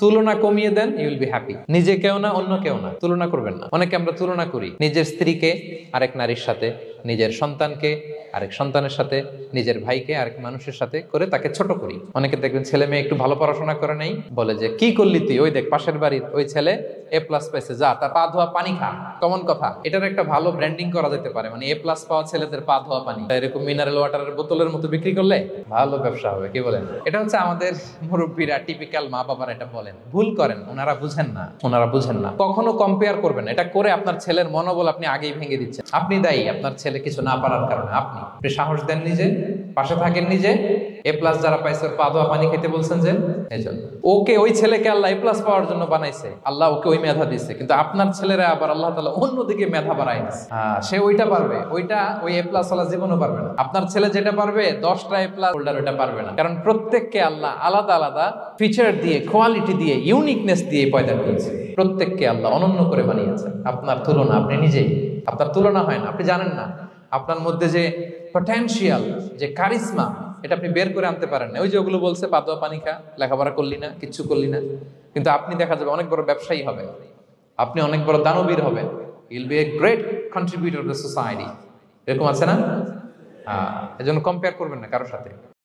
তুলনা কমিয়ে দেন, you will be happy. নিজে কেউ না, অন্য কেউ না, তুলনা করবেন না। অনেকে আমরা তুলনা করি নিজের স্ত্রীকে আরেক নারীর সাথে, নিজের সন্তানকে আরেক সন্তানের সাথে, নিজের ভাইকে আরেক মানুষের সাথে করে তাকে ছোট করি। অনেকে দেখবেন ছেলে মেয়ে একটু ভালো পড়াশোনা করে নেই, বলে যে কি করলি তুই, ওই দেখ পাশের বাড়ির ওই ছেলে A+ পাইছে, যা তার পা ধোয়া পানি খা। কমন কথা, এটার একটা ভালো ব্র্যান্ডিং করা যেতে পারে, মানে A+ পাওয়া ছেলেদের পা ধোয়া পানি এরকম মিনারেল ওয়াটারের বোতলের মতো বিক্রি করলে ভালো ব্যবসা হবে, কি বলেন? এটা হচ্ছে আমাদের মুরব্বীরা, টিপিক্যাল মা বাবারা এটা বলেন, ভুল করেন, ওনারা বুঝেন না, ওনারা বুঝেন না। কখনো কম্পেয়ার করবেন না, এটা করে আপনার ছেলের মনোবল আপনি আগেই ভেঙে দিচ্ছেন। আপনি দায়ী আপনার ছেলে কিছু না পারার কারণে। আপনি সাহস দেন নিজে, পাশে থাকেন নিজে। A+ যারা পাইছে ওর পা ধোয়া পানি খেতে বলছেন যে, এই জন্য ওকে, ওই ছেলেকে আল্লাহ A+ পাওয়ার জন্য বানাইছে, আল্লাহ ওকে ওই মেধা দিচ্ছে, কিন্তু আপনার ছেলেরা আবার আল্লাহ তাআলা অন্যদিকে মেধা বাড়াই দিচ্ছে। সে ওইটা পারবে, ওইটা ওই A+ ওয়ালা জীবনও পারবে না। আপনার ছেলে যেটা পারবে 10টা A+ হোল্ডার ওটা পারবে না, কারণ প্রত্যেককে আল্লাহ আলাদা আলাদা ফিচার দিয়ে, কোয়ালিটি দিয়ে, ইউনিকনেস দিয়ে পয়দা করেছে। প্রত্যেককে আল্লাহ অনন্য করে বানিয়েছেন। আপনার তুলনা আপনি নিজেই, আপনার তুলনা হয় না, আপনি জানেন না আপনার মধ্যে যে পটেনশিয়াল, যে কারিশমা, এটা আপনি বের করে আনতে পারেন না। ওই যে ওগুলো বলছে পা ধোয়া পানি খা, লেখাপড়া করলি না, কিচ্ছু করলি না, কিন্তু আপনি দেখা যাবে অনেক বড় ব্যবসায়ী হবেন, আপনি অনেক বড় দানবীর হবেন, you'll B a great contributor two society. এরকম আছে না? এজন্য কম্পেয়ার করবেন না কারোর সাথে।